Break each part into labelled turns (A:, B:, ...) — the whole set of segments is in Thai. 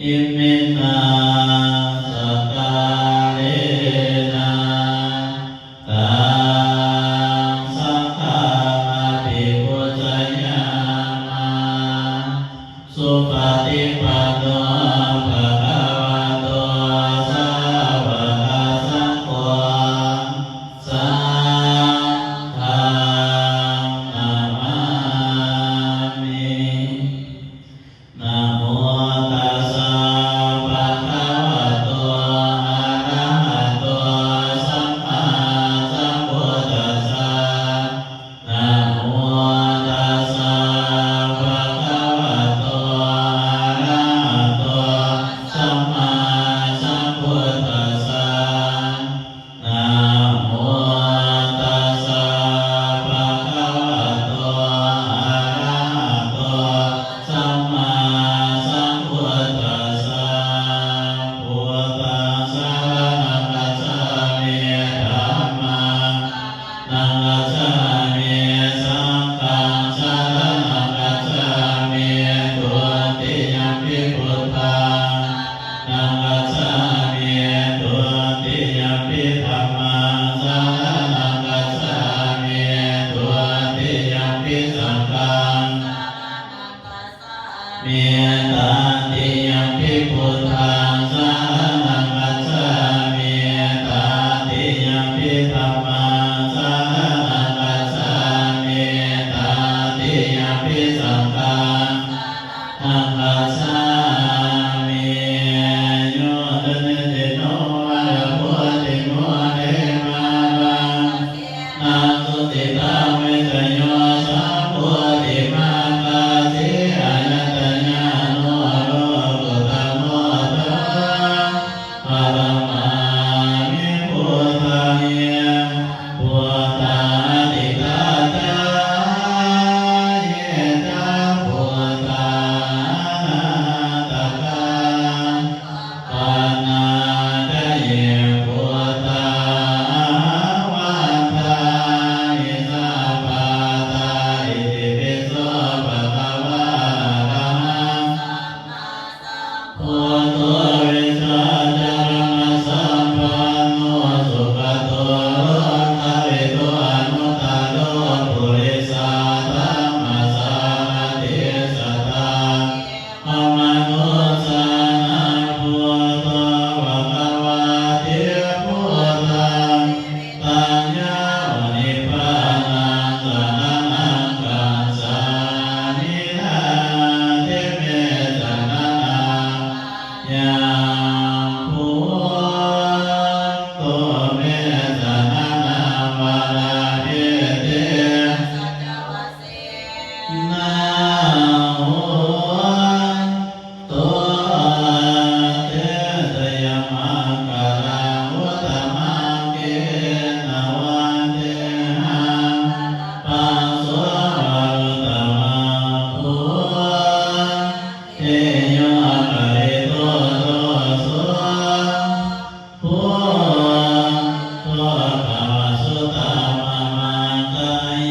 A: อิมินาสกาเลนะตังสังฆาภิปุจจยามาสุปฏิปันโนภะคะวะโตสาวกสังโฆสังฆังนะมามินะโมตัสสะภะคะวะโตอะระหะโตสัมมาสัมพุทธัสสะนะโมตัสสะภะคะวะโตอะระหะโตสัมมาสัมพุทธัสสะนะโมตัสสะภะคะวะโตอะระหะโตสัมมาสัมพุทธัสสะพุทธังสรณังคัจฉามิธัมมังนังคัจฉามิสังฆังสรณังคัจฉามิทุติยัมปิพุทธังนังคัจฉามิทุติยัมปิธัมมังสรณังคัจฉามิทุติยัมปิสังฆังมิตติยัมปิพุทธังสรณังคัจฉามิตติยัมปิธัมมังสรณังคัจฉามิตติยัมปิสังฆังนังคัจฉามิโยตเนติโนวะระโพติโมเนมาบังนาสุติตาเวทโยสัพพุติมาคาสิอายัตญาโนโลกุตโมตะปรมามิพุทธังเยพุทธาติตาตาเยนะพุทธานาตกาปานาทะเยพุทธาวันทาอิสัพพะทาอิติปิโสภะคะวะอะระหังพุทโธวิชาจารณะสัมปันโนสุขโตโลกวิโตอนุตตโรปุริสาธัมมัสสาติสัทธาอมนุสสานังพุทโธภะคะวะติพุทธังปัญญาวนิพพานังสรณังคัจฉามินาทิเมสรณังยังพุทโธเมสรณังวราภิเตนะโหตุเตสยมังคารังวุตมังเกนะวันเตหังปัสสวะรุตมังพุเตโยปริโตโตสุพุทโธภวสุตมะมังกาย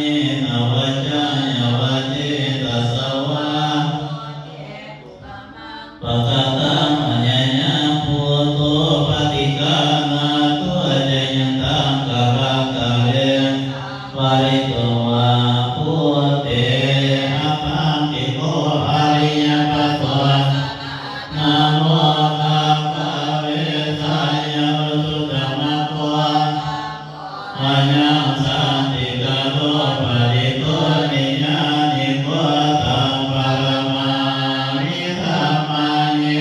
A: นวัจจยวจิตสวะปะกตังอัญญาพุทโธปฏิกานาตุจยันตังกะระกะเรวาริโตวะพุทเตอะปังติโกอริยปัสสะนะโมตัสสะเวทายะสุตมะโกอายังสันติกะโตปะริโตนิญาณิโกตังปรมามิธัมมังเย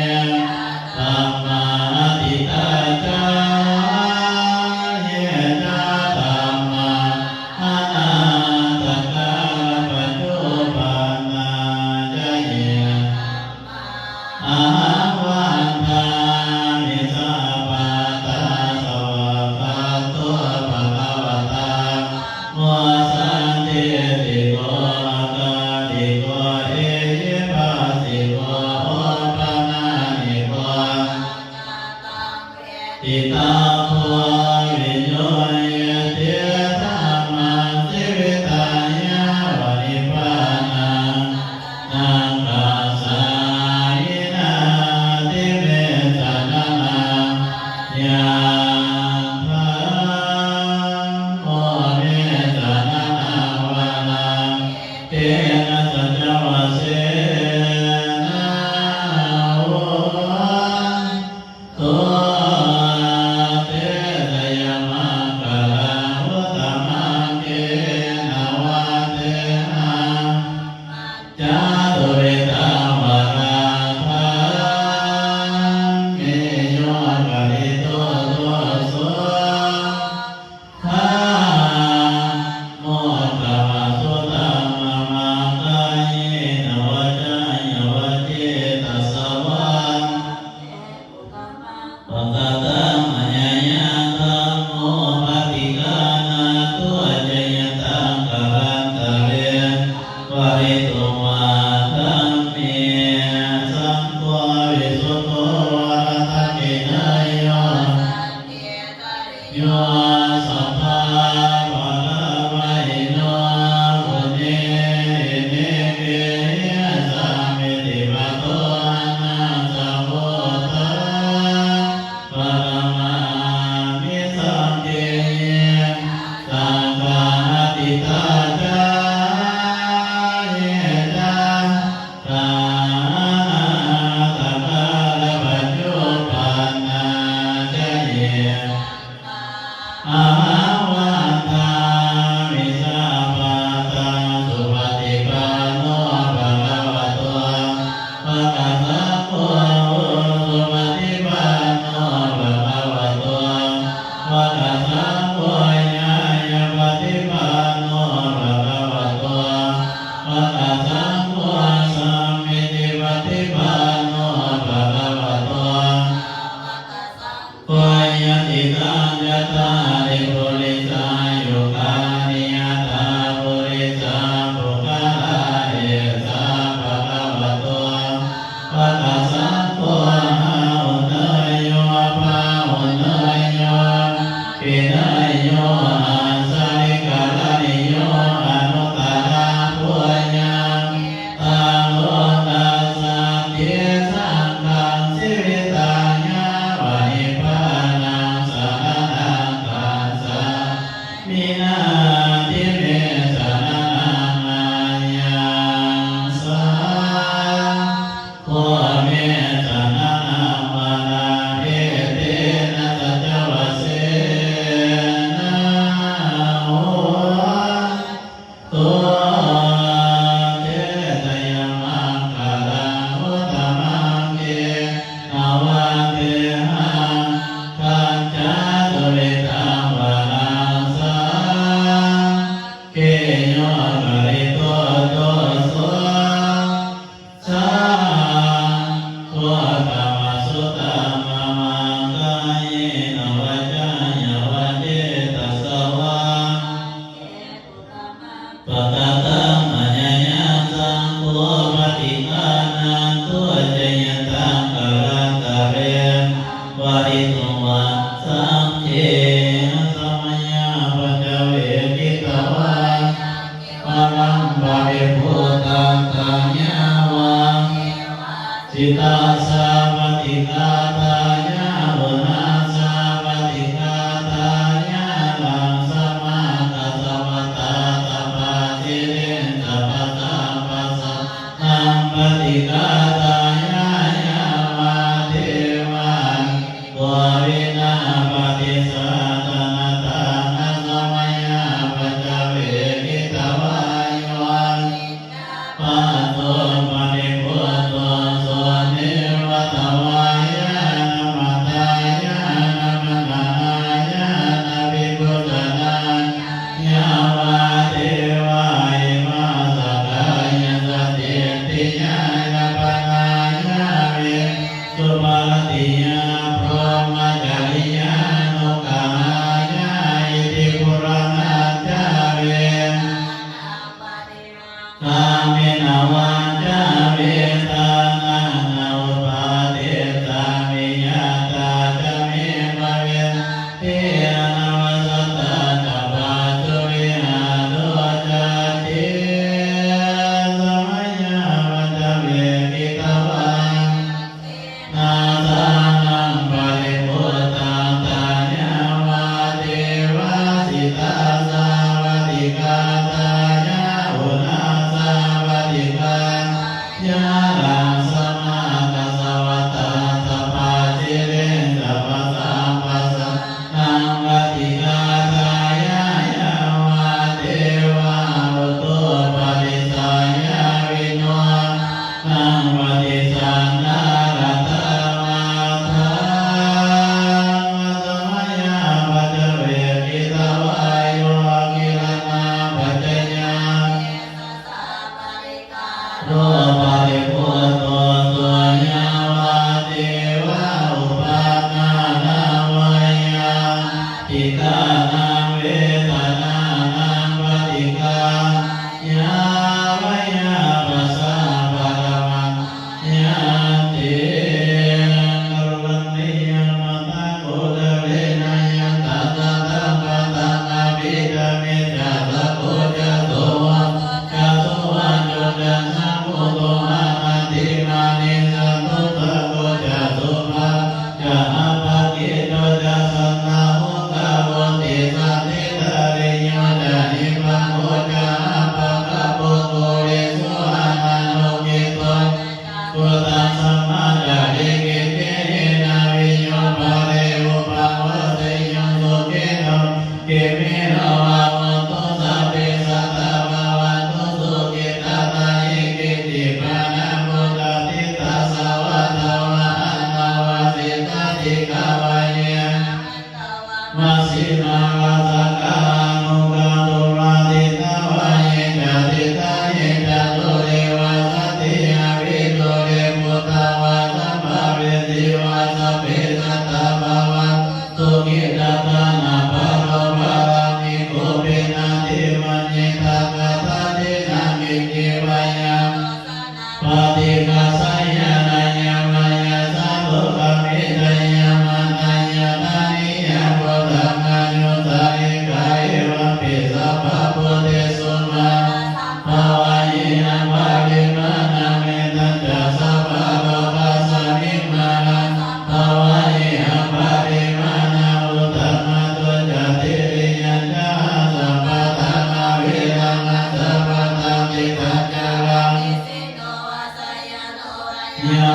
A: ส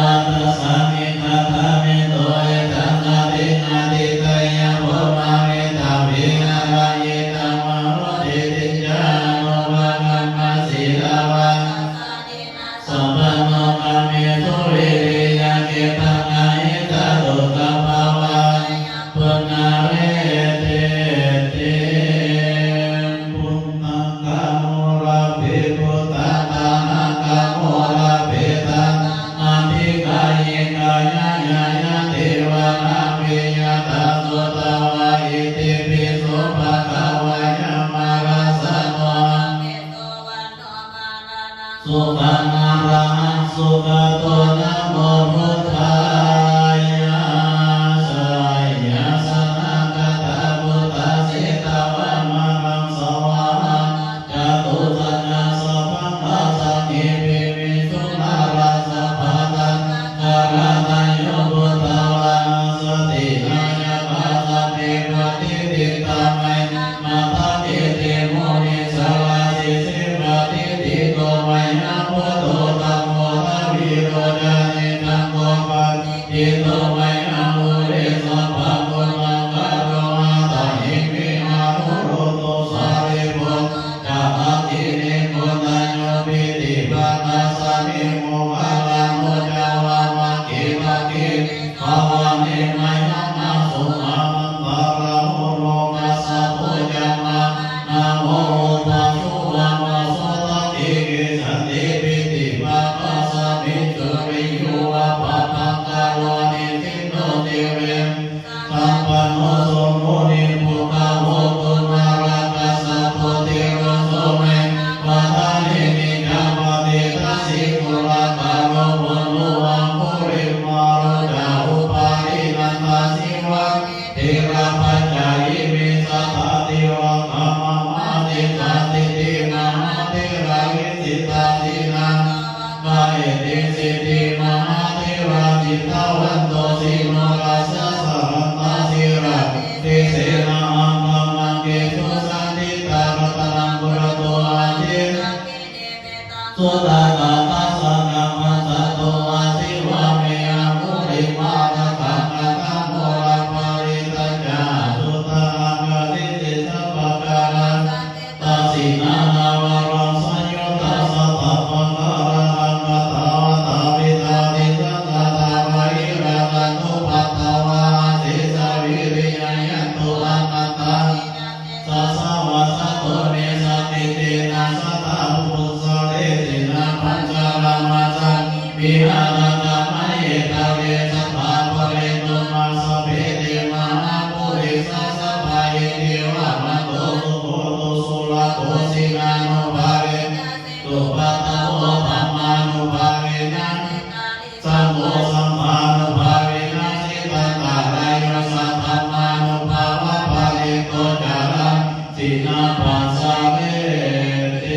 A: ตัสสะมิคาทามิโตเอตังนาตินาติตายะโภมาเวตาวินาราเยตังมะโรติติจานุภาคัมมาสีลาวะสัมปันโนกามิสุวิริยะเกตังอาหิตาตุกัปปาวะปุณณาเวเตติปุณณังกะโมระภิพุตตะตานังกะโมระภิตังอาภิกายิกายะยายะเทวะนามิยะตาสุตวะอิติปิโสภะคะวะยะมะรัสสะโนสุขังอรหังสุขโตนะโมพุทธายะสายาสนะกตาพุทธสิตาวะมะรังสวะจตุสัจจะสัพพะสังหิปิวิสุนาราสัพพะตังกะระตัญโยพุทธวาสตินายะภาสเมปฏิติตามัยมาทะติติมุนิสวาสิสิปฏิติโกมัยนะพุทโธธัมโมทวิโรจานิตังโกปัฏฐิโตมัยนะมุริสัพพะพุทธังกะโรหะตหิมิมานุโรโตสาริปุตตะภะกินิโกตัญโยปิติภะคะสะมิโมฆะลังโมจาวะมะกิภะกิภวะเมมัยนะนะสุมามันตาระโมโลกัสสะโพจัมมะนะโมภะสุวะมะโสตติกิสันติปิติภะคะสะมิจุริโยวะปะปังกะโลนิทิโนติเวสัมปันโนโสโมนิภูคาโหตุนารากัสสะโพธิโรโสเมวะทานิมิกัมปติทัสสิกุลกะโรวะโนวังปุริมารุจาอุปารินันทาสิวะเทระปัญจายมิสัทธาติวะกามะมาติตาติติมหาเทระวิสิตาตินังกายติสิติมหาเทระจิตตาวันโตสิโนรัสสะสหันตาสิระติเสนาอังคังมังเกตุสันติตารัตนังปุระโตอาเจสุตตะกะตัสสะกัมมัสสะโตอาสิวะเมอะมุริมานะกังกะตังโมระปาริตัจจาสุตตะอังกะติติสัพพะกาลังตัสสินานาวะรังสัญญุตตัสสะตัพพะกาลังกัตตาวะตาวิตาติสังฆะตาวะอิระกันตุปัตตวะติสาวิริยะยันตุอนัตตังสัสสะวะสัตโตเนสัตติเตนะสัตตะพุทธะเตตินะปัญจารมัสสะวิหารกะมะเยตะเวสัพพะปะเรตุมัสสะเพเตมหาปุริสัสสะภะเยเทวะมะโตสุโขโตสุรโตสินานุภาเวตุปัตตะโมธัมมานุภาเวนะสัมโฆสัมมานุภาเวนะสิตันตะรายโยสัทธัมมานุภาวะภะริโตจาระสินาปัสสะเวเต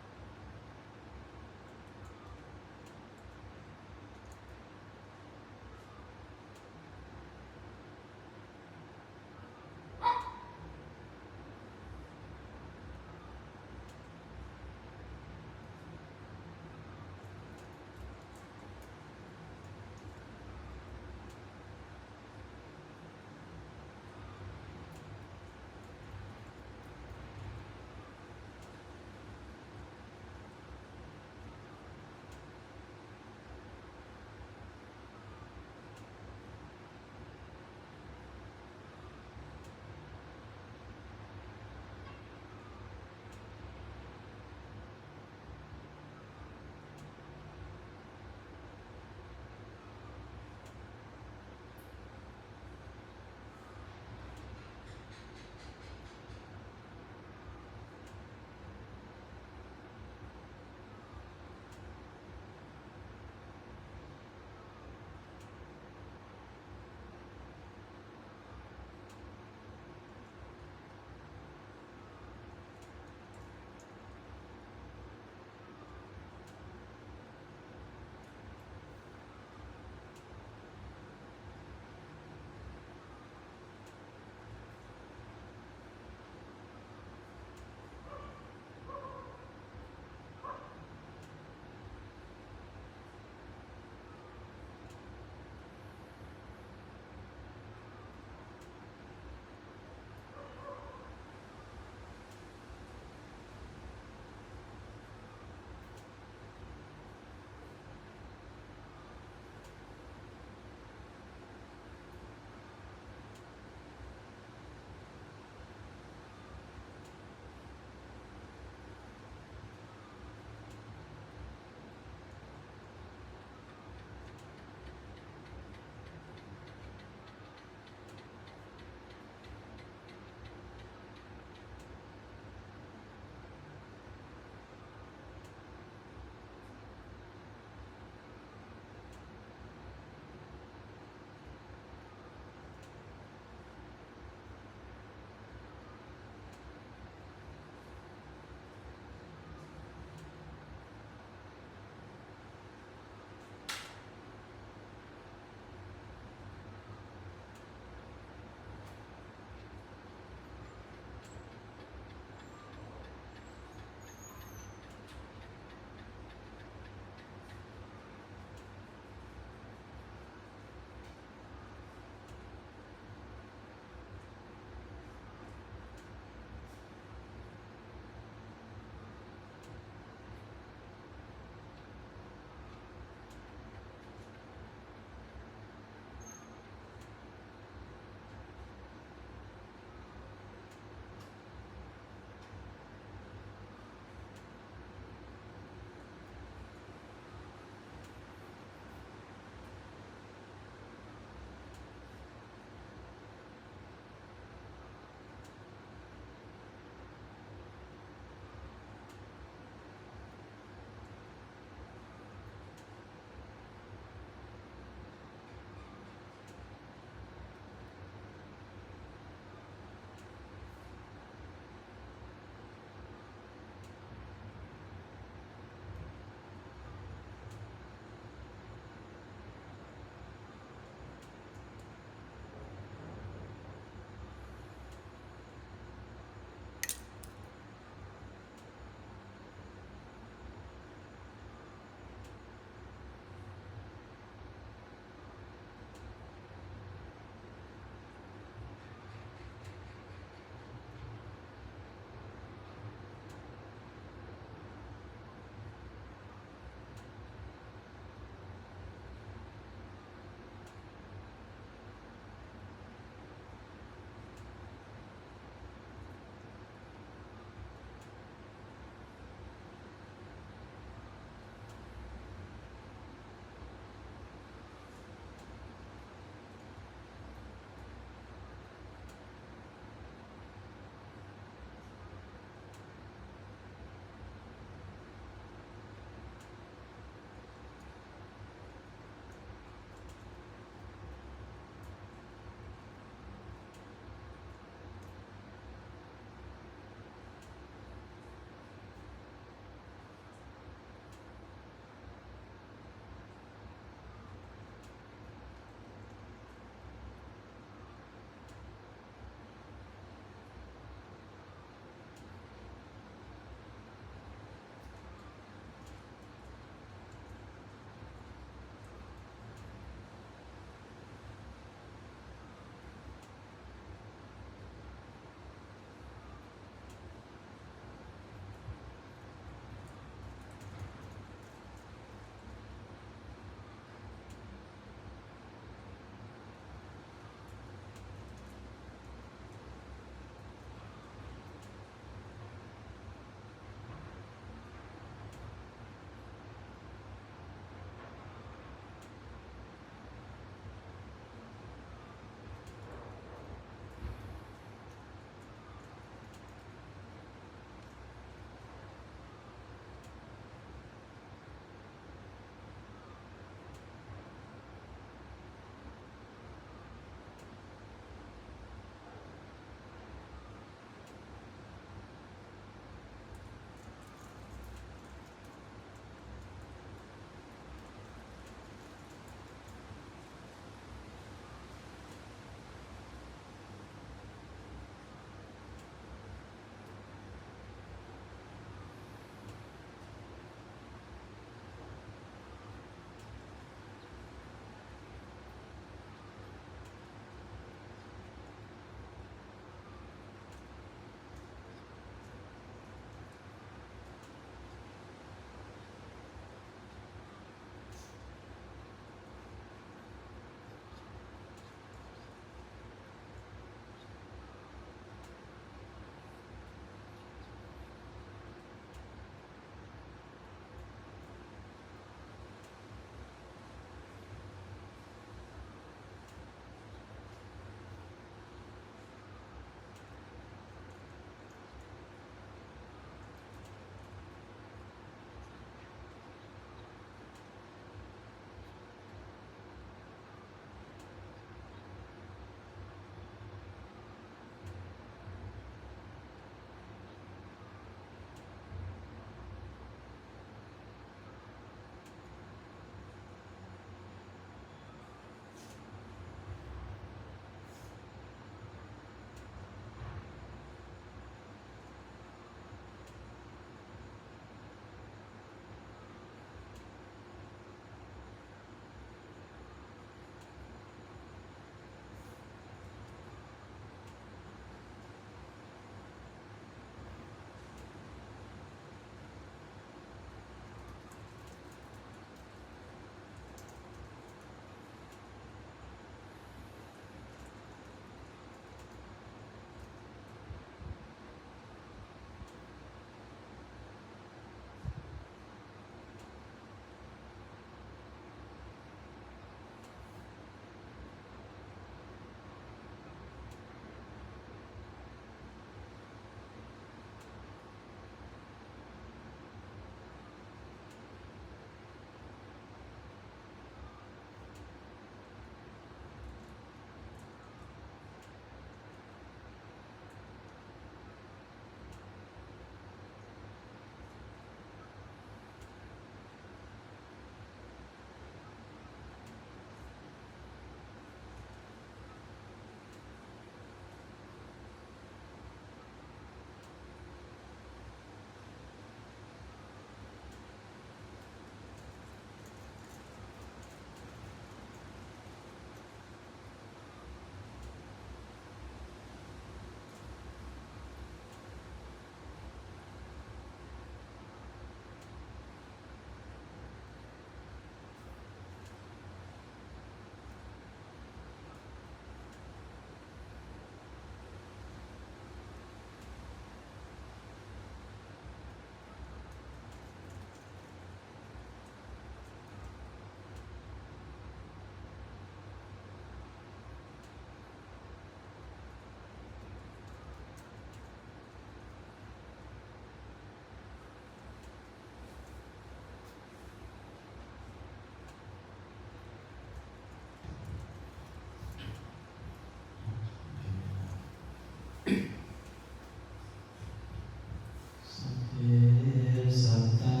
A: สัตตา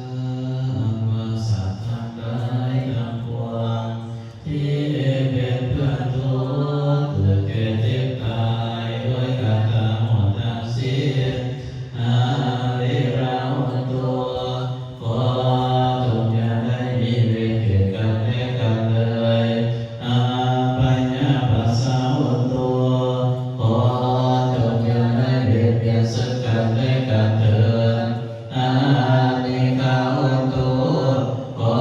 A: วาสัตว์ทั้งหลายทั้งปวงที่เป็นเพื่อนทุกข์เกิดแก่เจ็บตายด้วยกันทั้งหมดทั้งสิ้นอาริเราตัวขอจงอย่าได้มีเวรเกิดกันและกันเลยอาปัญญาปัสสาวะตัวขอจงอย่าได้เบียดเบียนซึ่งกันและกันเถิดอานิกาวตุขอ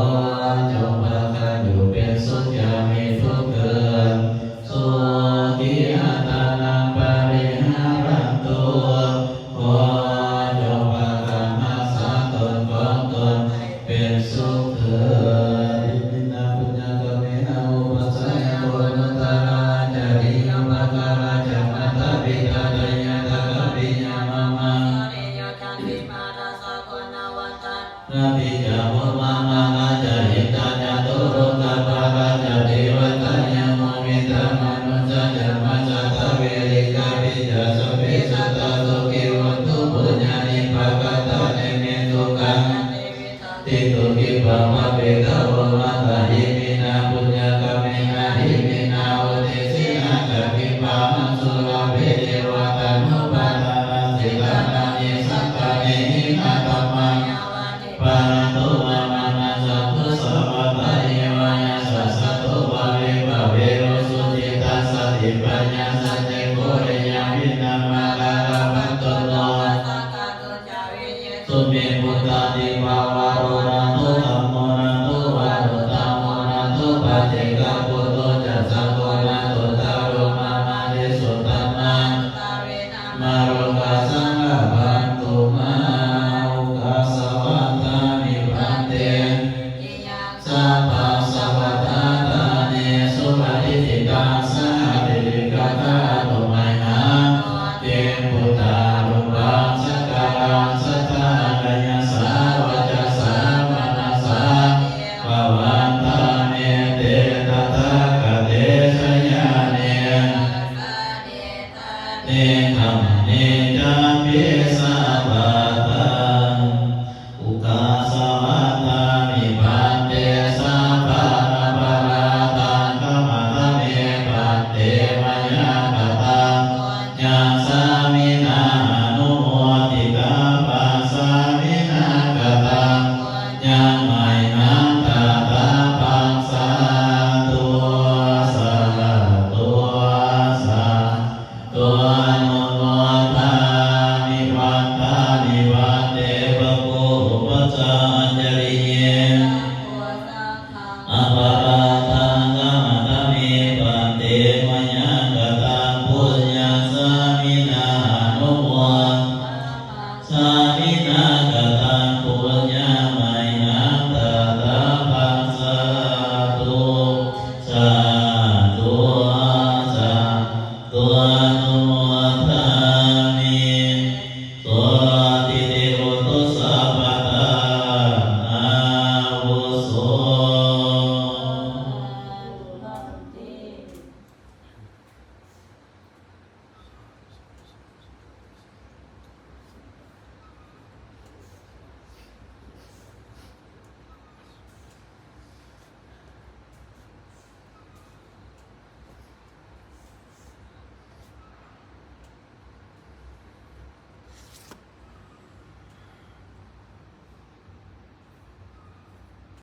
A: จงพากันอยู่เป็นสุขอย่ามีทุกข์เกิดสุขีอัตตานังปริหารันตุขอจงพากันรักษาตนของตนเป็นสุขเถิดอิมินาปุญญกเมนะอุปัสสยโกนุตตราจาริยมะการาจัมมตาปิตาตยะตะกะปิญญามะมังนาปิจามะมะมังอาจาริตาญาตุโรกะปะกะจาเทวตาญะโมมิตามนุจจามัจจตะเวริกาปิจาสเปสัตตะโสกิวัตถุปุญญานิภะกะตะเนเมตุกังติตุกิภวะเปกะวะมะตะหิมินาปุญญกเมนะหิมินาอุติสินะกะปิปะมังสุราเปเทวะตานุปาทานัสสิกานังยิสัตตะเนหินะต